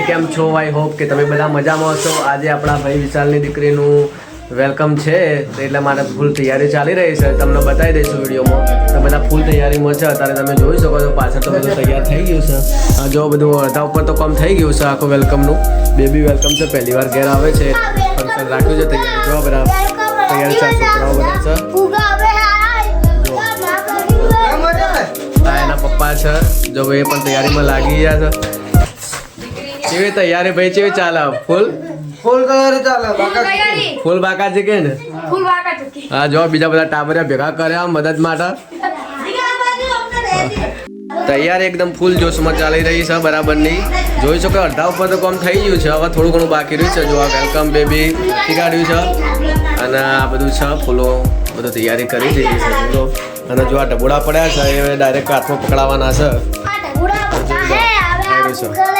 કેમ છો? I hope કે તમે બધા મજામાં હશો. આજે આપણા ભાઈ વિશાલની દીકરીનું વેલકમ છે, તો એટલા માટે ફૂલ તૈયારી ચાલી રહી છે. તમને બતાવી દઈશું વિડીયોમાં. તો બધા ફૂલ તૈયારીમાં છે. અત્યારે તમે જોઈ શકો છો પાછળ તો બધું તૈયાર થઈ ગયું છે. જો બધું અડધા ઉપર તો કમ થઈ ગયું છે આખું વેલકમનું. બેબી વેલકમ છે, પહેલી વાર ઘેર આવે છે. ફંક્શન રાખ્યું છે તૈયારી. જો બધા તૈયારી છે, છોકરાઓ બધા છે. એના પપ્પા છે, જો એ પણ તૈયારીમાં લાગી ગયા છે. કેવી તૈયારી ભાઈ? કેવી ચાલે? ફૂલ તૈયારી ચાલે. ફૂલ બાકાજી કે ને? હા, જો બીજા બધા ટાબરિયા ભેગા કર્યા મદદ માટે. તૈયારી એકદમ ફૂલ જોશમાં ચાલી રહી છે બરાબરની. જોઈ શકો અડધા ઉપર તો કામ થઈ ગયું છે, હવે થોડું ઘણું બાકી રહ્યું છે. જો આ વેલકમ બેબી શીખાડ્યું છે અને આ બધું છે ફૂલો બધું તૈયારી કરી દીધી છે. અને જો આ ઢબુડા પડ્યા છે એ ડાયરેક્ટ હાથમાં પકડાવાના છે.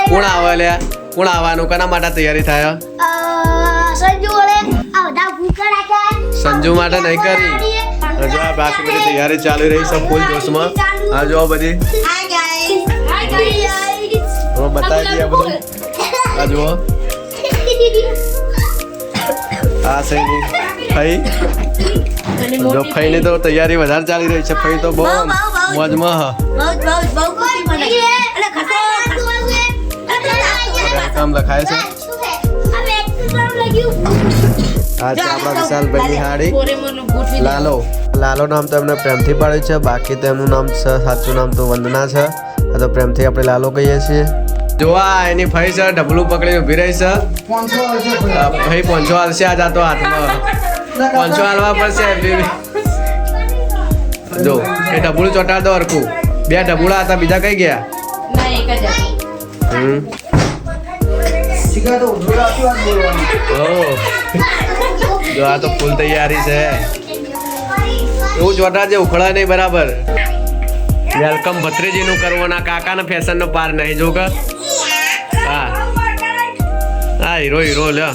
કોણ આવે લ્યા? કોણ આવવાનું? કોના માટે તૈયારી થાય? સંજુ માટે નહીં કરી. જો આ બાકી બધી તૈયારી ચાલી રહી છે ફૂલ જોશમાં. હા, જો બધી બતાવી દઈએ બધું. આ જુઓ, આ સૈની ફઈ. જો ફઈની તો તૈયારી વધારે ચાલી રહી છે. ફઈ તો બહુ મોજમાં કામ લખાય છે. આ છે આપણા વિશાલભાઈની હાડી લાલો. લાલો નામ તો એમને પ્રેમથી પાડ્યું છે, બાકી તો એમનું નામ છે સાચું નામ તો વંદના છે. આ તો પ્રેમથી આપણે લાલો કહીએ છીએ. જોવા એની ફઈ છે, ઢબલું પકડીને ઊભી રહી છે. ભાઈ પોંચો હાલશે આ જાતો હાથમાં. પોંચો હાલવા પડશે. જો એ ઢબુડું ચોટાડ દો હરખું. બે ઢબુડા હતા, બીજા કઈ ગયા? જો આ તો ફૂલ તૈયારી છે. એવું ચોટાડજે, ઉખડા નહીં બરાબર. વેલકમ ભત્રીજીનું કરવાના, કાકાના ફેશનનો પાર નહીં. જો કે હા હા, હીરો હીરો લ્યો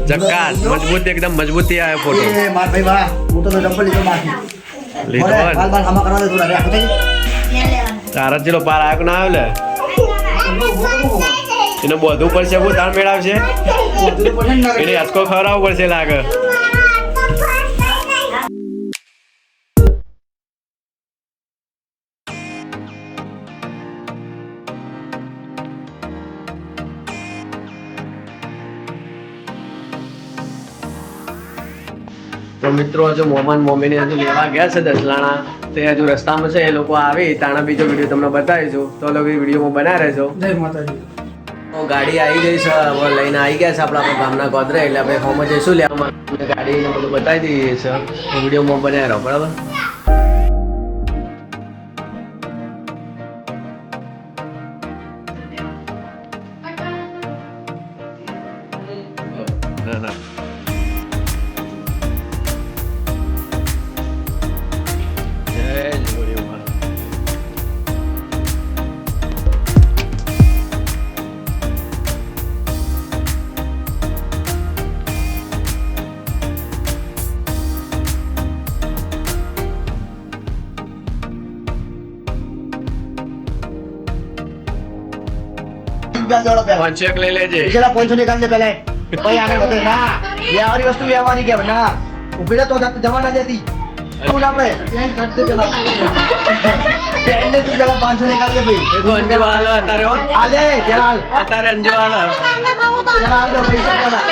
જક્કાસ. મજબૂત, એકદમ મજબૂતી આવે ફોટો. તારા ચેલો પાર આવ્યો ના આવ્યો લે? એને બધું પડશે, બહુ તાર મેળવશે. એને હસકો ખવડાવવો પડશે લાગે. તો મિત્રો હજુ મોમાન મોમીને હજુ લેવા ગયા છે દસલાણા. તે હજુ રસ્તામાં છે, એ લોકો આવી તાણા બીજો વિડીયો તમને બતાવીશું. તો લોકો વિડીયોમાં બનાવી રહેજો. જય માતાજી. તો ગાડી આવી ગઈ છે, હવે લઈને આવી ગયા છે આપણા ગામના ગોદરે. એટલે આપણે હોમાં જઈશું લેવા. ગાડીને બધું બતાવી દઈએ છે, તો વિડીયોમાં બનાવી રહો બરાબર. ના ના પંચેક લઈ લેજે. પેલા 500 નિકાલ દે પેલા. ભાઈ આગળ વધે ના. વ્યવહારી વસ્તુ વ્યવહારી કે ના. ઉભી રહે તો જવા ના દેતી. કોણ આપણે? પેન કાઢ દે પેલા. પેન ને તું પેલા 500 નિકાલ દે ભાઈ. એ તો અંજો હાલ અત્યારે હો. આલે ચાલ. અત્યારે અંજો હાલ. ચાલ દો પૈસા પેલા.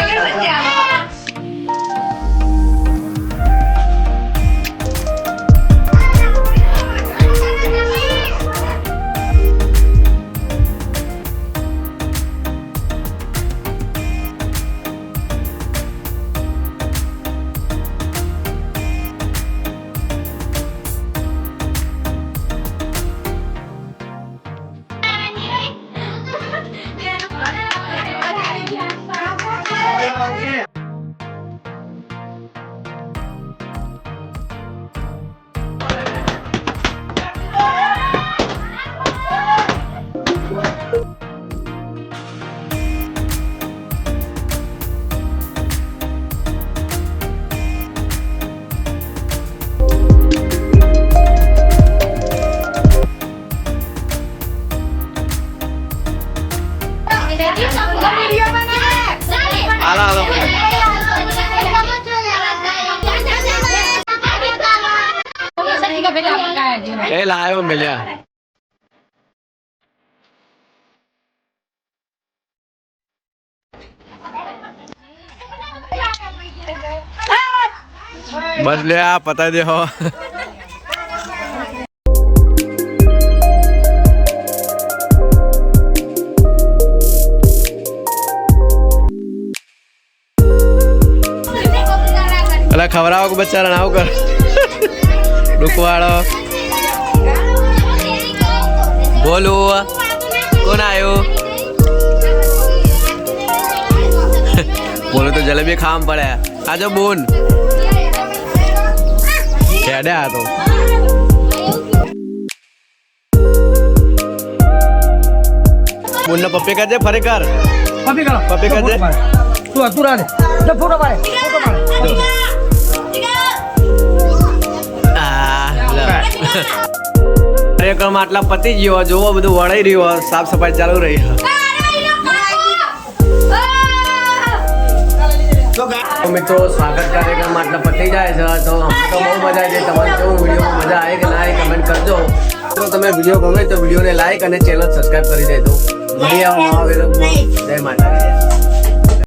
એ લાયો મળ્યા બસ લે આ પતાવી દે હો અલા ખવડાવો કે બચારા આવું કર ડુકવાળો બોલો કોણ આવ્યો બોલો તો જલેબી ખાવા પડે આજો બોન હેડે આ તો બોન ને પપ્પી કરજે ફરી કર પપ્પી કરો પપ્પી કરજે તું રાડે ફોટો પાડે કાર્યક્રમ આટલા પતી ગયો જોવો બધું વળાઈ રહ્યું સાફ સફાઈ ચાલુ રહી તો મિત્રો સ્વાગત કાર્યક્રમ આટલા પતી જાય છે તો બહુ મજા આવી તમારે કેવું વિડીયોમાં મજા આવે કે ના આવે કમેન્ટ કરજો તો તમે વિડીયો ગમે તો વિડીયોને લાઈક અને ચેનલ સબસ્ક્રાઈબ કરી દેજો મળીએ આવો નવા વિડીયોમાં જય માતાજી